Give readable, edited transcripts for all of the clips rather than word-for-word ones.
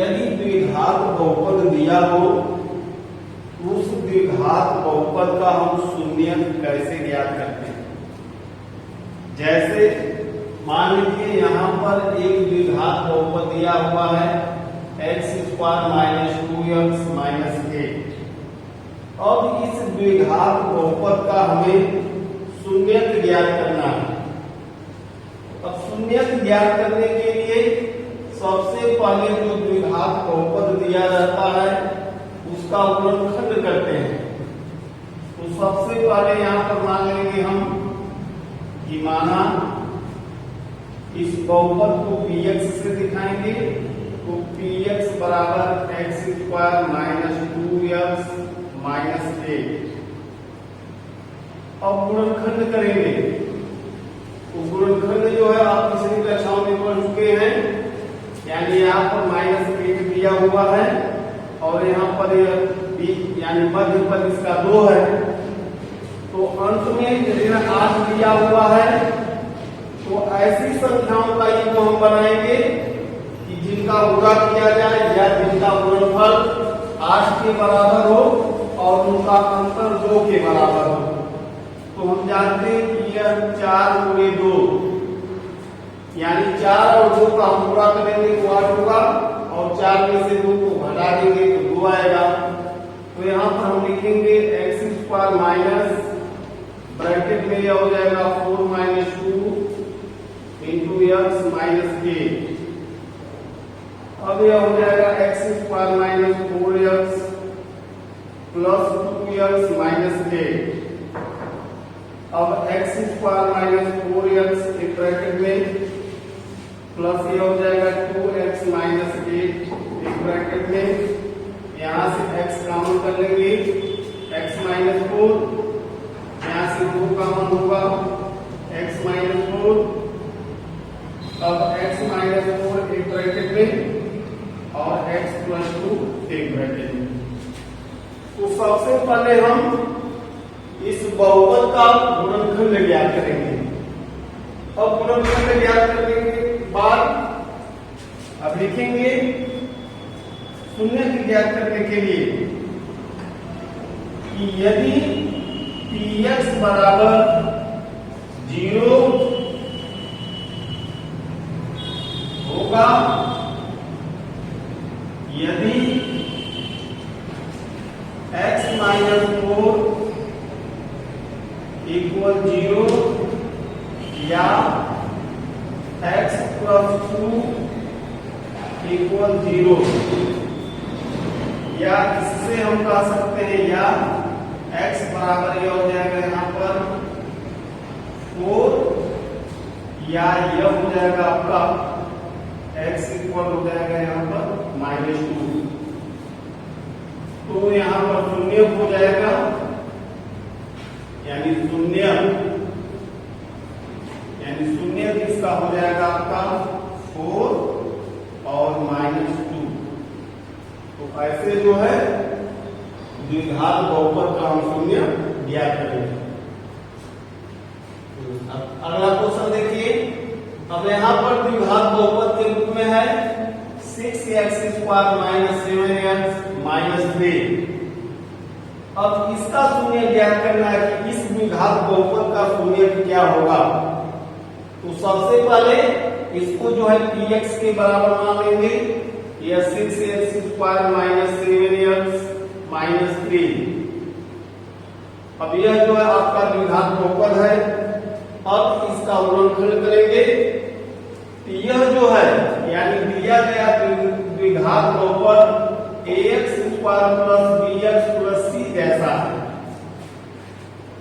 यदि द्विघात बहुपद दिया हो, उस द्विघात बहुपद का हम शून्य कैसे ज्ञात करते हैं। जैसे मान लीजिए यहाँ पर एक द्विघात बहुपद दिया हुआ है x² - 2x - 8। अब इस द्विघात बहुपद का हमें शून्यक ज्ञात करना है। अब शून्यक ज्ञात करने के लिए सबसे पहले जो द्विघात बहुपद दिया जाता है उसका गुणनखंड करते हैं। तो सबसे पहले यहाँ पर मान लेंगे हम कि माना इस बहुपद को px से दिखाएंगे, तो px बराबर x² - 2x - 8। अब गुणनखंड करेंगे, तो गुणनखंड जो है आप पिछली कक्षाओं में पढ़ चुके हैं। यानी यहाँ पर -8 दिया हुआ है और यहाँ पर यानी मध्य पद इसका 2 है, तो अंत में ऋण 8 दिया हुआ है। तो ऐसी संख्याओं का योग हम बनाएंगे कि जिनका गुणा किया जाए या जिनका गुणनफल 8 के बराबर हो और उनका अंतर 2 के बराबर हो। तो हम जानते हैं कि यह 4 × 2 यानी 4 और 2 का हम पूरा करेंगे तो 8 होगा और 4 में से 2 को घटा देंगे तो 2 आएगा। तो यहाँ पर हम लिखेंगे x² माइनस ब्रैकेट में यह हो जाएगा 4 - 2 × x - 8। अब यह हो जाएगा x² - 4x प्लस 2x - 8। अब x² - 4x एक ब्रैकेट में प्लस ये हो जाएगा 2x - 8 एक ब्रैकेट में। यहाँ से x कॉमन कर लेंगे, x - 4, यहाँ से 2 कॉमन होगा x - 4। अब x - 4 एक ब्रैकेट में और x + 2 एक ब्रैकेट में। तो सबसे पहले हम इस बहुपद का गुणनखंड ज्ञात करेंगे। अब गुणनखंड ज्ञात करने के बाद अब लिखेंगे शून्य की ज्ञात करने के लिए कि यदि px बराबर 0 होगा, यदि x - 4 = 0 या x + 2 = 0 या इससे हम कह सकते हैं या x बराबर यह हो जाएगा यहाँ पर 4 या यह हो जाएगा आपका x इक्वल हो जाएगा यहाँ पर -2। तो यहाँ पर शून्य हो जाएगा, यानी शून्य किसका हो जाएगा आपका 4 और -2। तो ऐसे जो है द्विघात बहुपद का हम शून्य ज्ञात करेंगे। अगला क्वेश्चन देखिए। अब यहाँ पर द्विघात बहुपद के रूप में है 6x² - 7x - 3। अब इसका शून्य ज्ञात करना है कि इस द्विघात बहुपद का शून्य क्या होगा। तो सबसे पहले इसको जो है px के बराबर मान लेंगे, यह 6x² - 7x - 3। अब यह जो है आपका द्विघात बहुपद है। अब इसका गुणनखंड करेंगे, तो यह जो है यानी दिया गया द्विघात बहुपद ax² + bx + c जैसा है।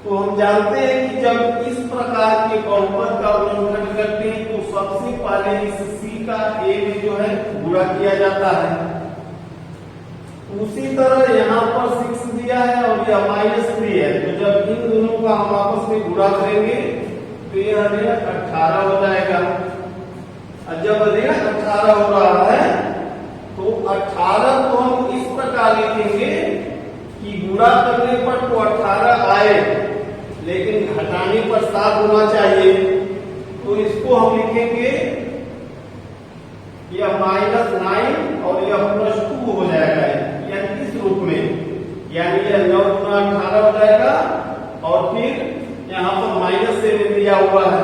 तो हम जानते हैं कि जब इस प्रकार के बहुपद का गुणनखंड करते हैं तो सबसे पहले इस c का a में जो है गुणा किया जाता है। उसी तरह यहाँ पर 6 दिया है और यह -3 है, तो जब इन दोनों का हम आपस में गुणा करेंगे तो यह 18 हो जाएगा। और जब 18 हो रहा है तो 18 को हम इस प्रकार लिखेंगे कि गुणा करने पर तो 18 आए लेकिन घटाने पर 7 होना चाहिए। तो इसको हम लिखेंगे यह -9 और यह हुआ है,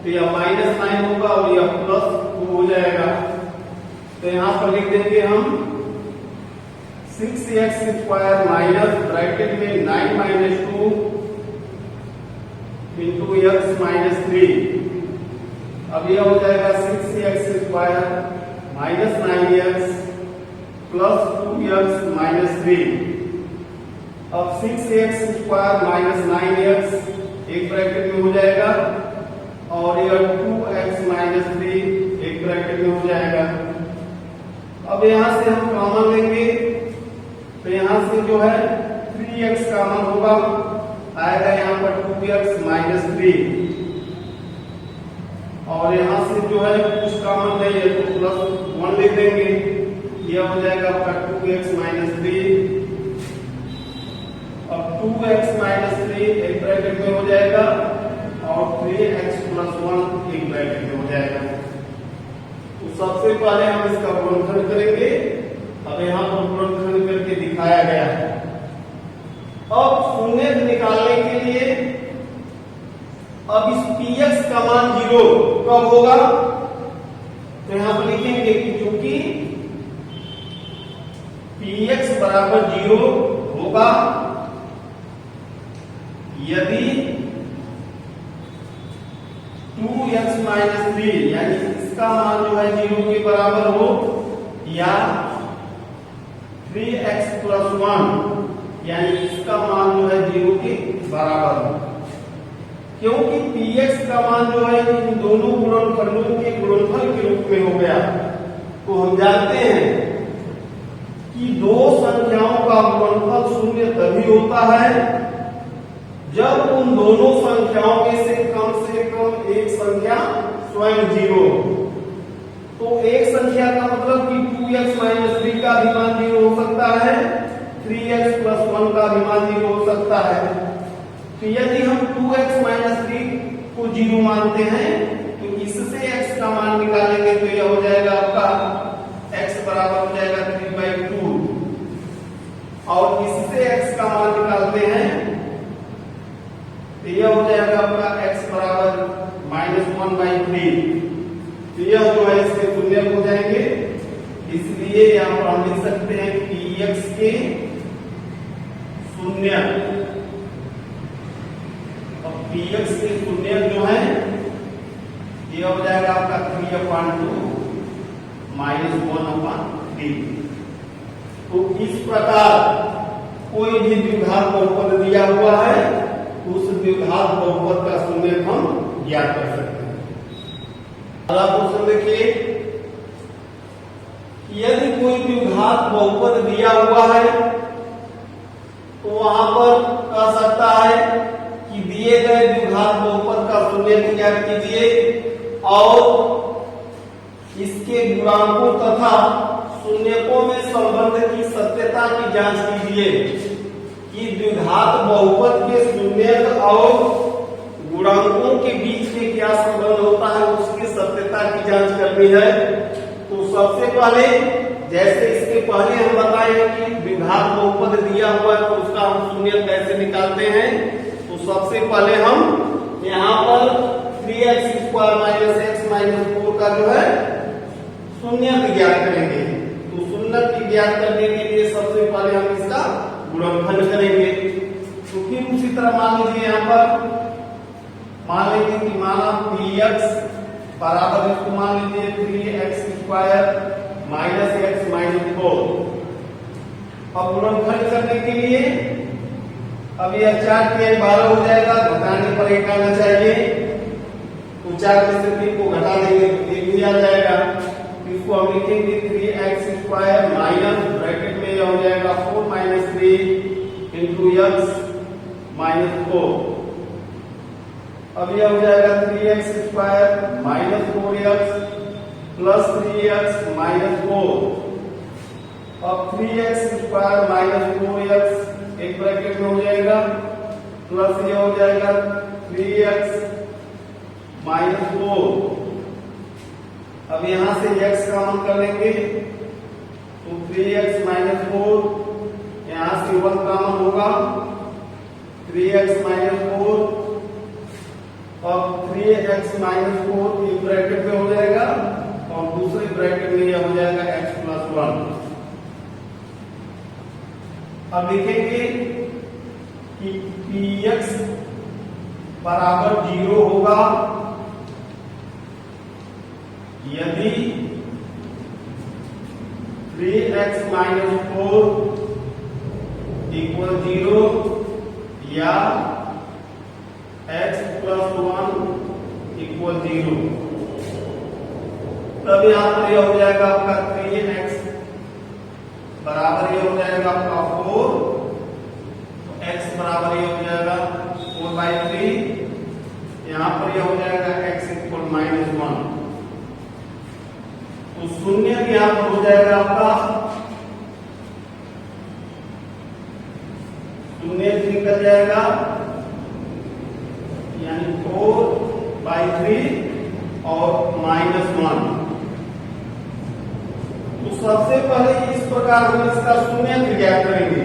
तो यह -9 होगा और यह +2 हो जाएगा। तो यहाँ पर लिख देंगे हम 6x² माइनस ब्रैकेट में 9 - 2 इंटू x-3। अब यह हो जाएगा 6x² minus 9x plus 2x-3। अब 6x² माइनस 9x एक ब्रैकेट में हो जाएगा और यह 2x-3 एक ब्रैकेट में हो जाएगा। अब यहां से हम कॉमन लेंगे, तो यहां से जो है 3x कॉमन होगा, आएगा यहाँ पर 2x-3 और यहां से जो है कुछ कॉमन नहीं है तो +1 लिख देंगे। यह हो जाएगा आपका 2x-3 और 2x-3 एक ब्रैकेट में हो जाएगा और 3x + 1 एक ब्रैकेट में हो जाएगा। तो सबसे पहले हम इसका गुणनखंड करेंगे। अब यहाँ पर गुणनखंड करके दिखाया गया है। अब शून्य निकालने के लिए अब इस px का मान 0 कब होगा, तो यहां पर लिखेंगे कि चूंकि px बराबर 0 होगा यदि 2x-3 यानी इसका मान जो है 0 के बराबर हो या 3x + 1 यानी इसका मान जो है 0 के बराबर हो। क्योंकि px का मान जो है इन दोनों गुणनखंडों के गुणनफल के रूप में हो गया, तो हम जानते हैं कि दो संख्याओं का गुणनफल 0 तभी होता है जब उन दोनों संख्याओं में से कम एक संख्या स्वयं 0 हो। तो एक संख्या का मतलब कि 2x-3 का भी मान 0 हो सकता है, 3x + 1 का भी मान 0 हो सकता है। तो यदि हम 2x-3 को 0 मानते हैं तो इससे x का मान निकालेंगे तो यह हो जाएगा आपका x बराबर हो जाएगा 3/2 और इससे x का मान निकालते हैं तो यह हो जाएगा आपका x बराबर -1/3। तो यह जो है इसके शून्य हो जाएंगे, इसलिए यहां पर हम लिख सकते हैं px के शून्य। अब px के शून्य जो है यह हो जाएगा आपका 3/2 -1/3। तो इस प्रकार कोई भी द्विघात बहुपद दिया हुआ है उस द्विघात बहुपद का शून्य हम ज्ञात कर सकते हैं। अगला क्वेश्चन देखिए, यदि कोई द्विघात बहुपद दिया हुआ है तो वहां पर कह सकता है कि दिए गए द्विघात बहुपद का शून्य ज्ञात कीजिए और इसके गुणांकों तथा शून्यकों में संबंध की सत्यता की जांच कीजिए कि द्विघात बहुपद के शून्यक और गुणांकों के बीच में क्या संबंध होता है उसकी सत्यता की जांच करनी है। तो सबसे पहले जैसे इसके पहले हम बताए कि द्विघात बहुपद दिया हुआ है तो उसका हम शून्य कैसे निकालते हैं। तो सबसे पहले हम यहाँ पर 3x² - x-4 का जो है शून्य ज्ञात करेंगे। तो शून्य ज्ञात करने के लिए सबसे पहले हम इसका गुणनखंड करेंगे। तो फिर उसी तरह मान लीजिए यहाँ पर मान लेंगे कि माना px बराबर इसको मान लीजिए 3x² -x-4। अब गुणनखंड करने के लिए अब यह 4 के 12 हो जाएगा, घटाने पर 1 आना चाहिए। तो 4 में से 3 को घटा देंगे तो 1 ही आ जाएगा। इसको हम लिखेंगे 3x² माइनस ब्रैकेट में यह हो जाएगा 4 - 3 इंटू x-4। अब यह हो जाएगा 3x² -4x प्लस 3x-4। अब 3x² -4x एक ब्रैकेट में हो जाएगा प्लस ये हो जाएगा 3x -4। अब यहां से x कॉमन कर लेंगे तो 3x -4 यहां से 1 कॉमन होगा 3x -4। अब एक्स माइनस 4 एक ब्रैकेट में हो जाएगा और दूसरे ब्रैकेट में यह हो जाएगा एक्स प्लस 1। अब लिखेंगे कि px बराबर 0 होगा यदि 3x माइनस 4 इक्वल 0 या x प्लस 1 इक्वल 0। तब यहां पर यह हो जाएगा आपका 3x बराबर यह हो जाएगा आपका 4, तो x बराबर यह हो जाएगा 4/3, यहां पर यह हो जाएगा x इक्वल -1। तो शून्य यहां पर हो जाएगा आपका शून्य निकल जाएगा यानी 4/3 और -1। तो सबसे पहले इस प्रकार हम इसका शून्य ज्ञात करेंगे।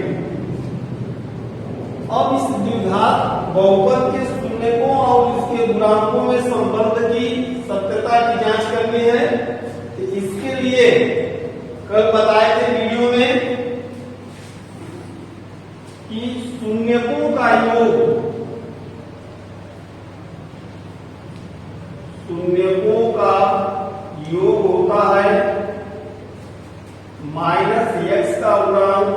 अब इस द्विघात बहुपद के शून्यकों और इसके गुणांकों में संबंध की सत्यता की जांच करनी है। तो इसके लिए कल बताए थे वीडियो में कि शून्यकों का योग होता है -x का गुणांक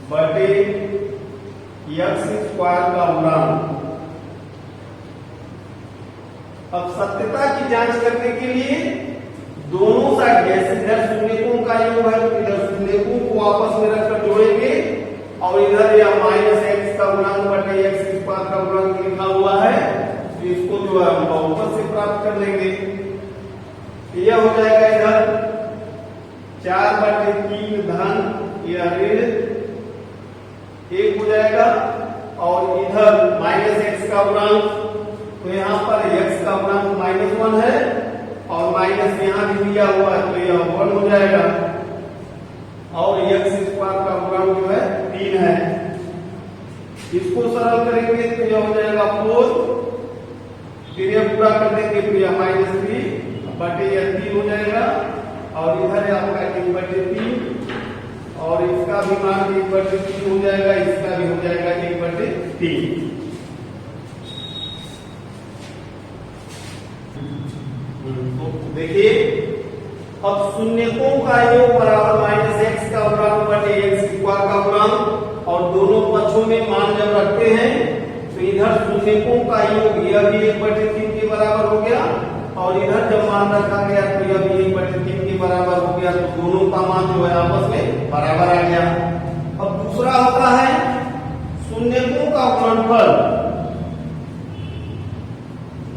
बटे x स्क्वायर का गुणांक। अब सत्यता की जांच करने के लिए दोनों साइड इधर शून्यकों का योग है तो इधर शून्यकों को आपस में रखकर जोड़ेंगे और इधर या -x का गुणांक बटे x स्क्वायर का गुणांक लिखा हुआ है तो इसको जो है हम बहुपद से प्राप्त कर लेंगे। यह हो जाएगा इधर 4/3 धन यह ऋण 1 हो जाएगा और इधर -x का गुणांक, तो यहाँ पर x का गुणांक -1 है और माइनस यहाँ भी दिया हुआ है तो यह 1 हो जाएगा और x स्क्वायर का गुणांक जो है 3 है। इसको सरल करेंगे तो यह हो जाएगा 4, फिर यह पूरा कर देंगे तो यह -3 बटे यह 3 हो जाएगा और इधर आपका 1/3 और इसका भी मान 1/3 हो जाएगा, इसका भी हो जाएगा 1/3। तो देखिए अब शून्यकों का योग बराबर -x का गुणांक बटे x स्क्वायर का गुणांक और दोनों पक्षों में मान जब रखते हैं तो इधर शून्यकों का योग यह भी 1/3 के बराबर हो गया और इधर जब मान रखा गया तो यह भी 1/3 के बराबर हो गया, तो दोनों का मान जो है आपस में बराबर आ गया। अब दूसरा होता है शून्यकों का गुणनफल,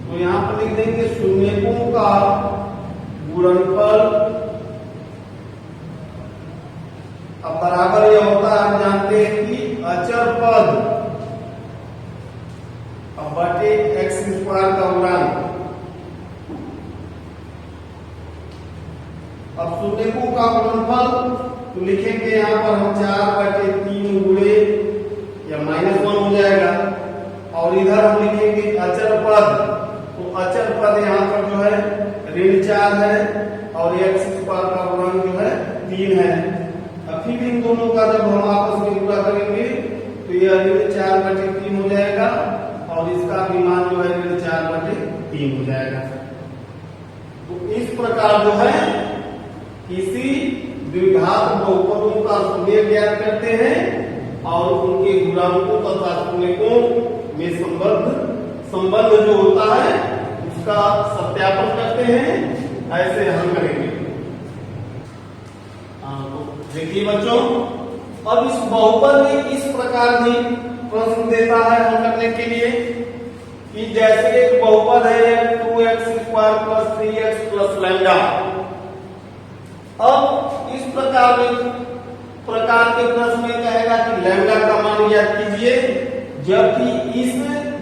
तो यहां पर लिख देंगे शून्यकों का गुणनफल। अब बराबर यह होता है, हम जानते हैं कि अचर पद अब बटे x स्क्वायर का गुणांक। अब शून्यकों का गुणनफल तो लिखेंगे यहाँ पर हम 4/3 गुणे या -1 हो जाएगा और इधर हम लिखेंगे अचर पद, तो अचर पद यहाँ पर जो है ऋण 4 है और x स्क्वायर का गुणांक जो है 3 है। अब फिर इन दोनों का जब हम आपस में गुणा करेंगे तो यह ऋण 4/3 हो जाएगा और इसका भी मान जो है ऋण 4/3 हो जाएगा। तो इस प्रकार जो है किसी द्विघात बहुपदों का शून्य ज्ञात करते हैं और उनके गुणांकों तथा शून्यकों में संबंध जो होता है उसका सत्यापन करते हैं, ऐसे हल करेंगे। तो देखिए बच्चों, अब इस बहुपद में इस प्रकार भी प्रश्न देता है हल करने के लिए कि जैसे एक बहुपद है 2x square plus 3x plus lambda. अब इस प्रकार के प्रश्न में कहेगा कि लैम्डा का मान ज्ञात कीजिए, जबकि इस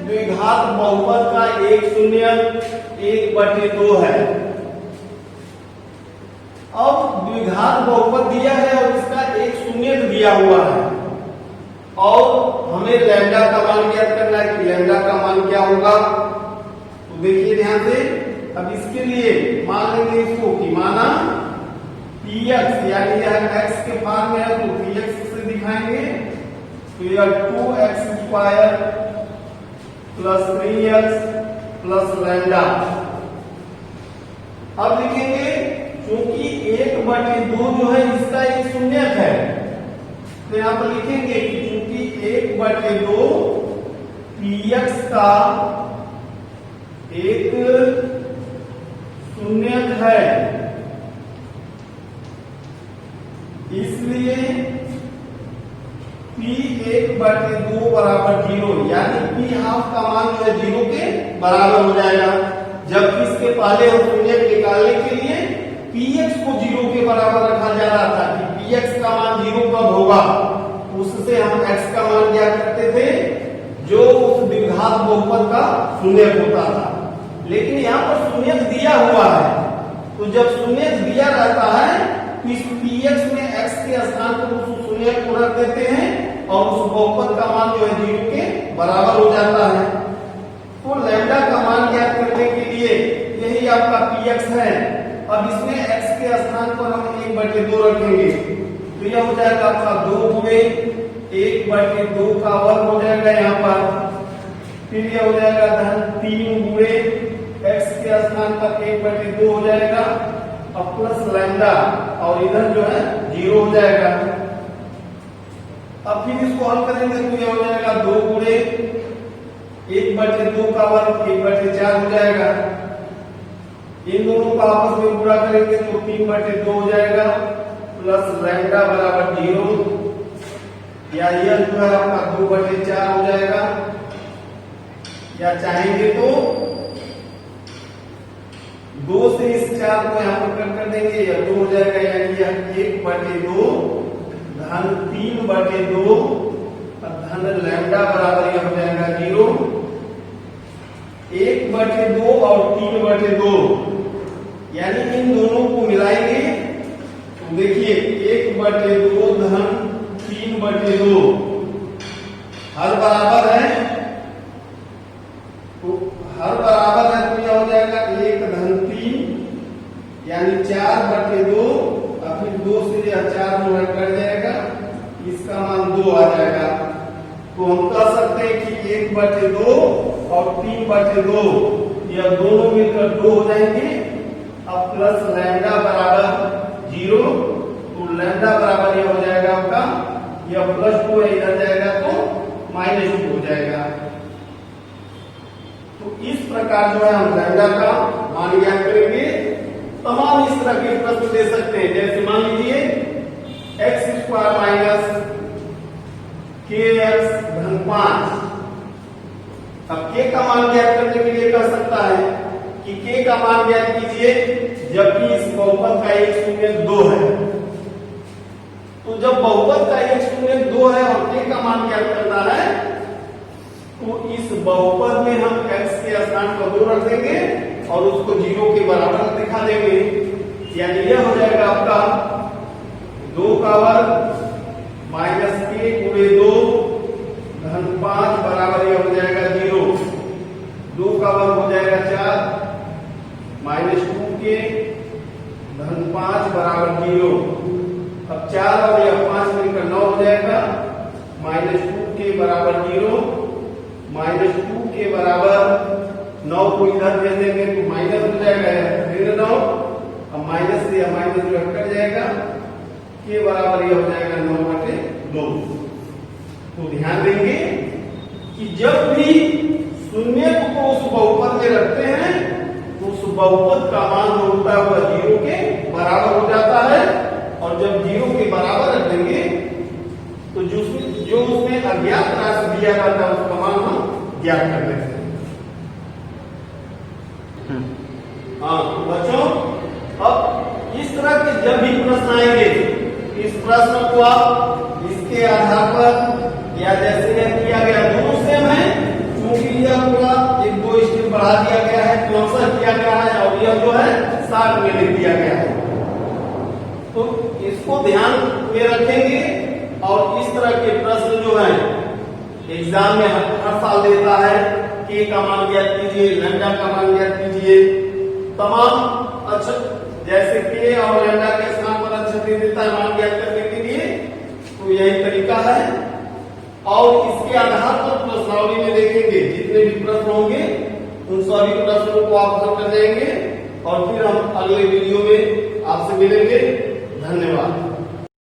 द्विघात बहुपद का एक शून्य 1/2 है। अब द्विघात बहुपद दिया है और इसका एक शून्य दिया हुआ है और हमें हमें लैम्डा का मान ज्ञात करना है कि लैम्डा का मान क्या होगा। तो देखिए ध्यान से, अब इसके लिए मान लेंगे इसको कि माना px, यानी यह x के फॉर्म में है तो px से दिखाएंगे। तो यह 2x² plus 3x plus lambda. अब लिखेंगे क्योंकि 1/2 जो है इसका एक शून्यक है, तो यहां पर लिखेंगे कि क्योंकि 1/2 px का एक शून्यक है, इसलिए p 1/2 बराबर 0, यानी p हाफ का मान जो है 0 के बराबर हो जाएगा। जबकि इसके पहले हम शून्यक निकालने के लिए px को 0 के बराबर रखा जा रहा था कि px का मान 0 कब होगा, उससे हम x का मान क्या करते थे, जो उस द्विघात बहुपद का शून्यक होता था। लेकिन यहाँ पर शून्यक दिया हुआ है, तो जब शून्यक दिया रहता है तो इस px में x के स्थान पर उस शून्यक को रख देते हैं और उस बहुपद का मान जो है 0 के बराबर हो जाता है। तो लैम्डा का मान ज्ञात करने के लिए यही आपका px है। अब इसमें x के स्थान पर हम 1/2 रखेंगे, तो यह हो जाएगा आपका 2 गुणे 1/2 का वर्ग हो जाएगा यहाँ पर। फिर यह हो जाएगा धन 3 गुणे x के स्थान पर 1/2 हो जाएगा और प्लस लैम्डा, और इधर जो है 0 हो जाएगा। अब फिर इसको हल करेंगे तो यह हो जाएगा 2 गुणे 1/2 का वर्ग 1/4 हो जाएगा। इन दोनों को आपस में गुणा करेंगे तो 3/2 हो जाएगा प्लस लैम्डा बराबर 0, या यह जो है आपका 2/4 हो जाएगा, या चाहेंगे तो 2 से इस 4 को यहाँ पर कट कर देंगे, या 2 हो जाएगा, यानी यह 1/2 धन 3/2 धन लैम्डा बराबर यह हो जाएगा 0। 1/2 और 3/2, यानी इन दोनों को मिलाएंगे तो देखिए 1/2 धन 3/2 हर बराबर है, तो हर बराबर है तो यह हो जाएगा 1 धन 3, यानी 4/2, और फिर 2 से यह 4 जो है कट जाएगा, इसका मान 2 आ जाएगा। तो हम कह सकते हैं कि 1/2 और 3/2 यह दोनों मिलकर 2 हो जाएंगे। अब प्लस लैम्डा बराबर 0, तो लैम्डा बराबर यह हो जाएगा आपका, यह +2 है, इधर जाएगा तो -2 हो जाएगा। तो इस प्रकार जो है हम लैम्डा का मान ज्ञात करेंगे। तमाम इस तरह के प्रश्न दे सकते हैं, जैसे मान लीजिए x² - kx धन 5। अब k का मान ज्ञात करने के लिए कह सकता है कि k का मान ज्ञात कीजिए जबकि इस बहुपद का एक शून्यक 2 है। तो जब बहुपद का एक शून्यक 2 है और k का मान ज्ञात करना है, तो इस बहुपद में हम x के स्थान पर 2 रख देंगे और उसको 0 के बराबर दिखा देंगे, यानी यह हो जाएगा आपका 2 का वर्ग माइनस k गुणे 2 धन 5 बराबर यह हो जाएगा 0। 2 का वर्ग हो जाएगा 4 माइनस 2k धन 5 बराबर 0। अब 4 और यह 5 मिलकर 9 हो जाएगा, -2k बराबर 0, -2 के बराबर 9 को इधर भेज देंगे तो माइनस हो जाएगा, ऋण 9, अब माइनस से माइनस जो कट जाएगा, के बराबर यह हो जाएगा 9/2। तो ध्यान देंगे कि जब भी शून्य को उस बहुपद में रखते हैं तो उस बहुपद का मान जो होता है वह 0 के बराबर हो जाता है, और जब 0 के बराबर रख देंगे तो जो उसमें अज्ञात राशि दिया जाता है उसका मान हम ज्ञात कर देते हैं। हाँ तो बच्चों, अब इस तरह के जब भी प्रश्न आएंगे, इस प्रश्न को आप इसके आधार पर, या जैसे यह किया गया दोनों सेम है, क्योंकि यह पूरा 1-2 स्टेप बढ़ा दिया गया है, क्रमशः किया गया है, और यह जो है 60 में लिख दिया गया है। तो इसको ध्यान में रखेंगे और इस तरह के प्रश्न जो है एग्जाम में हर साल देता है। के का मान ज्ञात कीजिए, लैम्डा का मान ज्ञात कीजिए, तमाम अक्षर जैसे के और लैम्डा के स्थान पर अक्षर दे देता है मान ज्ञात करने के लिए। तो यही तरीका है और इसके आधार पर प्रश्नावली में देखेंगे जितने भी प्रश्न होंगे उन सभी प्रश्नों को आप हल कर जाएंगे और फिर हम अगले वीडियो में आपसे मिलेंगे। धन्यवाद।